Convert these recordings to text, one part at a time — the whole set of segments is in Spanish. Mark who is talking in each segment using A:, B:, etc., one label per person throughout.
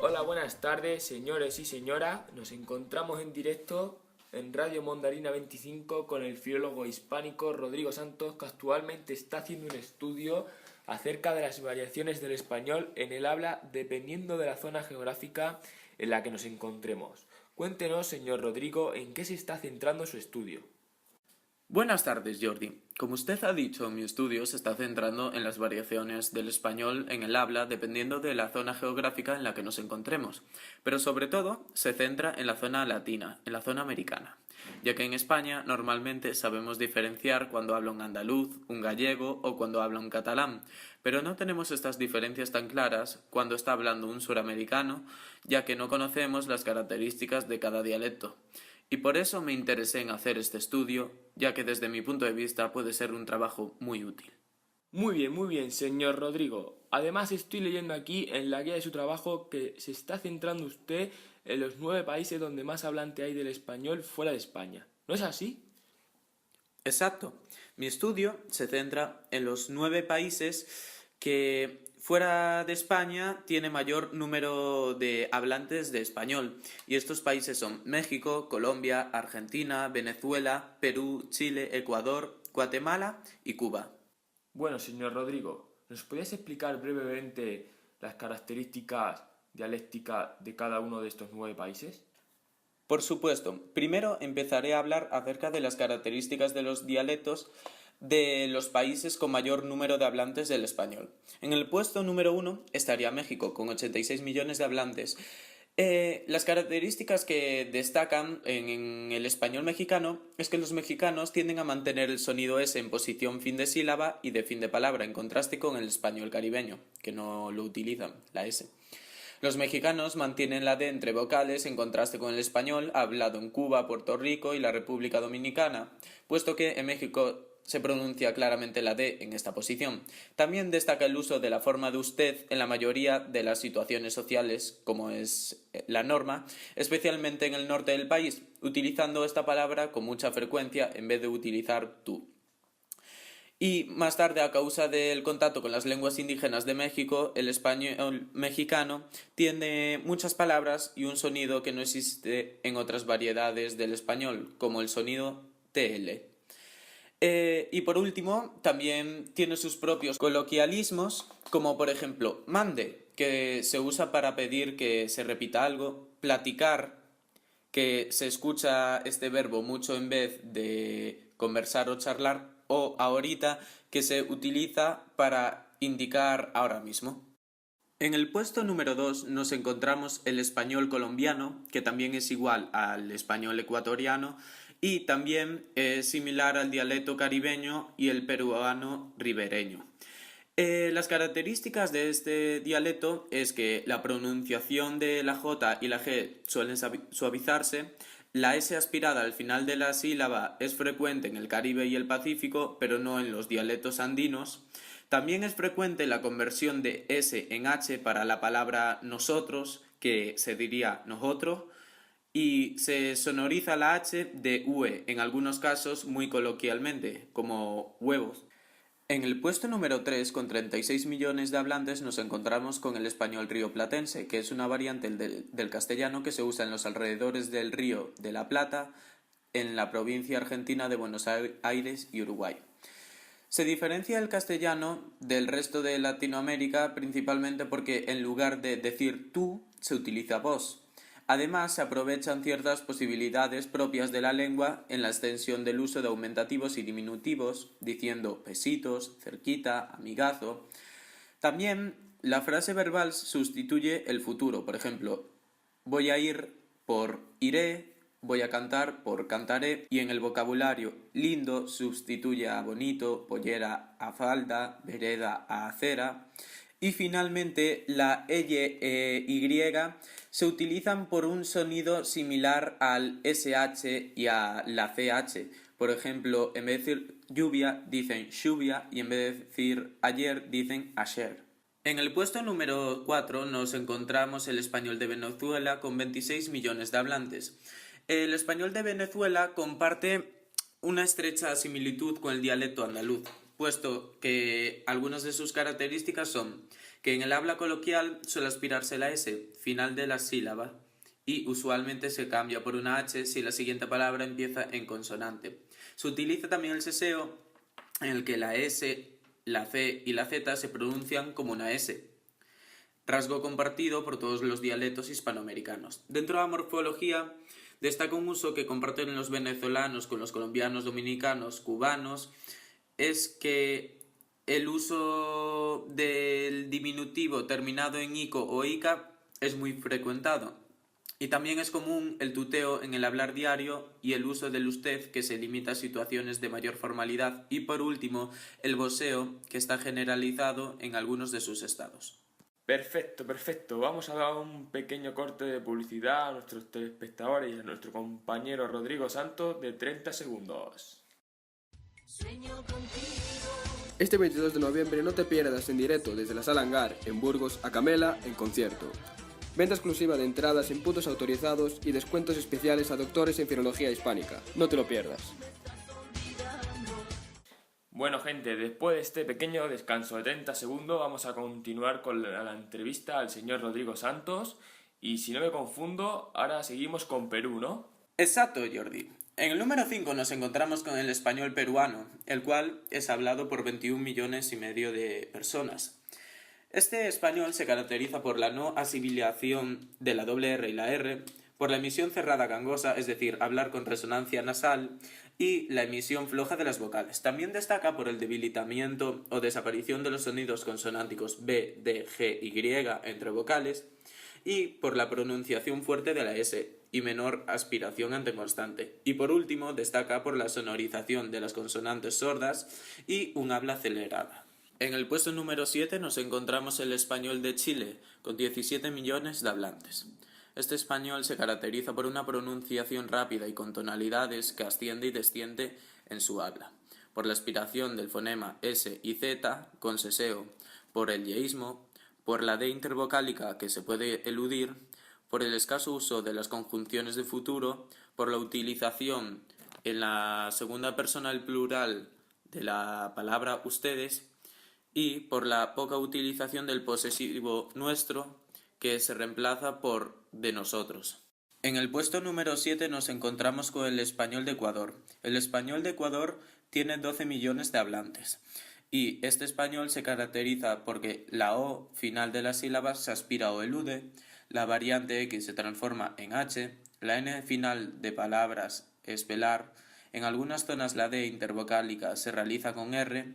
A: Hola, buenas tardes, señores y señoras. Nos encontramos en directo en Radio Mondarina 25 con el filólogo hispánico Rodrigo Santos, que actualmente está haciendo un estudio acerca de las variaciones del español en el habla dependiendo de la zona geográfica en la que nos encontremos. Cuéntenos, señor Rodrigo, en qué se está centrando su estudio.
B: Buenas tardes, Jordi. Como usted ha dicho, mi estudio se está centrando en las variaciones del español en el habla dependiendo de la zona geográfica en la que nos encontremos, pero sobre todo se centra en la zona latina, en la zona americana, ya que en España normalmente sabemos diferenciar cuando habla un andaluz, un gallego o cuando habla un catalán, pero no tenemos estas diferencias tan claras cuando está hablando un suramericano, ya que no conocemos las características de cada dialecto. Y por eso me interesé en hacer este estudio, ya que desde mi punto de vista puede ser un trabajo muy útil.
A: Muy bien, señor Rodrigo. Además, estoy leyendo aquí en la guía de su trabajo que se está centrando usted en los 9 países donde más hablante hay del español fuera de España. ¿No es así?
B: Exacto. Mi estudio se centra en los 9 países que fuera de España tiene mayor número de hablantes de español. Y estos países son México, Colombia, Argentina, Venezuela, Perú, Chile, Ecuador, Guatemala y Cuba.
A: Bueno, señor Rodrigo, ¿nos podrías explicar brevemente las características dialécticas de cada uno de estos 9 países?
B: Por supuesto, primero empezaré a hablar acerca de las características de los dialectos de los países con mayor número de hablantes del español. En el puesto número 1 estaría México, con 86 millones de hablantes. Las características que destacan en el español mexicano es que los mexicanos tienden a mantener el sonido S en posición fin de sílaba y de fin de palabra, en contraste con el español caribeño, que no lo utilizan, la S. Los mexicanos mantienen la D entre vocales en contraste con el español hablado en Cuba, Puerto Rico y la República Dominicana, puesto que en México se pronuncia claramente la D en esta posición. También destaca el uso de la forma de usted en la mayoría de las situaciones sociales, como es la norma, especialmente en el norte del país, utilizando esta palabra con mucha frecuencia en vez de utilizar tú. Y más tarde, a causa del contacto con las lenguas indígenas de México, el español mexicano tiene muchas palabras y un sonido que no existe en otras variedades del español, como el sonido TL. Y por último, también tiene sus propios coloquialismos, como por ejemplo mande, que se usa para pedir que se repita algo, platicar, que se escucha este verbo mucho en vez de conversar o charlar, o ahorita, que se utiliza para indicar ahora mismo. En el puesto número 2 nos encontramos el español colombiano, que también es igual al español ecuatoriano y también es similar al dialecto caribeño y el peruano ribereño. Las características de este dialecto es que la pronunciación de la J y la G suelen suavizarse, la S aspirada al final de la sílaba es frecuente en el Caribe y el Pacífico, pero no en los dialectos andinos. También es frecuente la conversión de S en H para la palabra nosotros, que se diría nosotros, y se sonoriza la H de UE, en algunos casos muy coloquialmente, como huevos. En el puesto número 3, con 36 millones de hablantes, nos encontramos con el español rioplatense, que es una variante del castellano que se usa en los alrededores del río de la Plata, en la provincia argentina de Buenos Aires y Uruguay. Se diferencia el castellano del resto de Latinoamérica principalmente porque en lugar de decir tú, se utiliza vos. Además, se aprovechan ciertas posibilidades propias de la lengua en la extensión del uso de aumentativos y diminutivos, diciendo pesitos, cerquita, amigazo. También la frase verbal sustituye el futuro, por ejemplo, voy a ir por iré, voy a cantar por cantaré, y en el vocabulario lindo sustituye a bonito, pollera a falda, vereda a acera. Y finalmente la y se utilizan por un sonido similar al SH y a la CH. Por ejemplo, en vez de decir lluvia, dicen lluvia, y en vez de decir ayer, dicen ayer. En el puesto número 4 nos encontramos el español de Venezuela con 26 millones de hablantes. El español de Venezuela comparte una estrecha similitud con el dialecto andaluz, puesto que algunas de sus características son que en el habla coloquial suele aspirarse la S final de la sílaba y usualmente se cambia por una H si la siguiente palabra empieza en consonante. Se utiliza también el seseo, en el que la S, la C y la Z se pronuncian como una S, rasgo compartido por todos los dialectos hispanoamericanos. Dentro de la morfología destaca un uso que comparten los venezolanos con los colombianos, dominicanos, cubanos, es que el uso del diminutivo terminado en ico o ica es muy frecuentado. Y también es común el tuteo en el hablar diario y el uso del usted, que se limita a situaciones de mayor formalidad. Y por último, el voseo, que está generalizado en algunos de sus estados.
A: Perfecto, perfecto. Vamos a dar un pequeño corte de publicidad a nuestros telespectadores y a nuestro compañero Rodrigo Santos de 30 segundos.
C: Este 22 de noviembre no te pierdas en directo desde la Sala Hangar, en Burgos, a Camela, en concierto. Venta exclusiva de entradas en puntos autorizados y descuentos especiales a doctores en filología hispánica. No te lo pierdas.
A: Bueno, gente, después de este pequeño descanso de 30 segundos vamos a continuar con la entrevista al señor Rodrigo Santos. Y si no me confundo, ahora seguimos con Perú, ¿no?
B: Exacto, Jordi. En el número 5 nos encontramos con el español peruano, el cual es hablado por 21,5 millones de personas. Este español se caracteriza por la no asimilación de la doble R y la R, por la emisión cerrada gangosa, es decir, hablar con resonancia nasal, y la emisión floja de las vocales. También destaca por el debilitamiento o desaparición de los sonidos consonánticos B, D, G y Y entre vocales, y por la pronunciación fuerte de la S y menor aspiración anteconstante. Y por último, destaca por la sonorización de las consonantes sordas y un habla acelerada. En el puesto número 7 nos encontramos el español de Chile, con 17 millones de hablantes. Este español se caracteriza por una pronunciación rápida y con tonalidades que asciende y desciende en su habla, por la aspiración del fonema S y Z con seseo, por el yeísmo, por la D intervocálica que se puede eludir, por el escaso uso de las conjunciones de futuro, por la utilización en la segunda persona del plural de la palabra ustedes y por la poca utilización del posesivo nuestro, que se reemplaza por de nosotros. En el puesto número 7 nos encontramos con el español de Ecuador. El español de Ecuador tiene 12 millones de hablantes. Y este español se caracteriza porque la O final de las sílabas se aspira o elude, la variante X se transforma en H, la N final de palabras es velar, en algunas zonas la D intervocálica se realiza con R,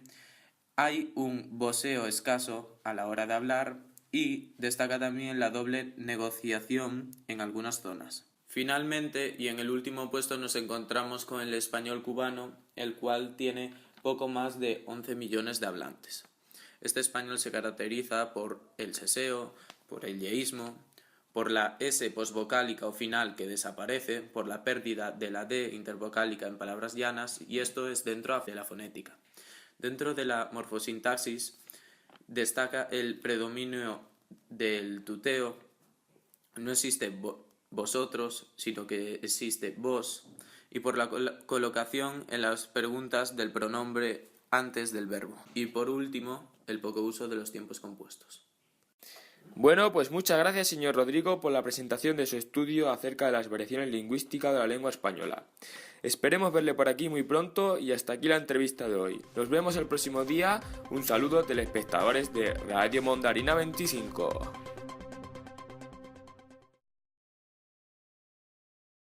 B: hay un voseo escaso a la hora de hablar y destaca también la doble negociación en algunas zonas. Finalmente, y en el último puesto, nos encontramos con el español cubano, el cual tiene poco más de 11 millones de hablantes. Este español se caracteriza por el seseo, por el yeísmo, por la S posvocálica o final que desaparece, por la pérdida de la D intervocálica en palabras llanas, y esto es dentro de la fonética. Dentro de la morfosintaxis destaca el predominio del tuteo. No existe vosotros, sino que existe vos, y por la colocación en las preguntas del pronombre antes del verbo. Y por último, el poco uso de los tiempos compuestos.
A: Bueno, pues muchas gracias, señor Rodrigo, por la presentación de su estudio acerca de las variaciones lingüísticas de la lengua española. Esperemos verle por aquí muy pronto y hasta aquí la entrevista de hoy. Nos vemos el próximo día. Un saludo, telespectadores de Radio Mondarina 25.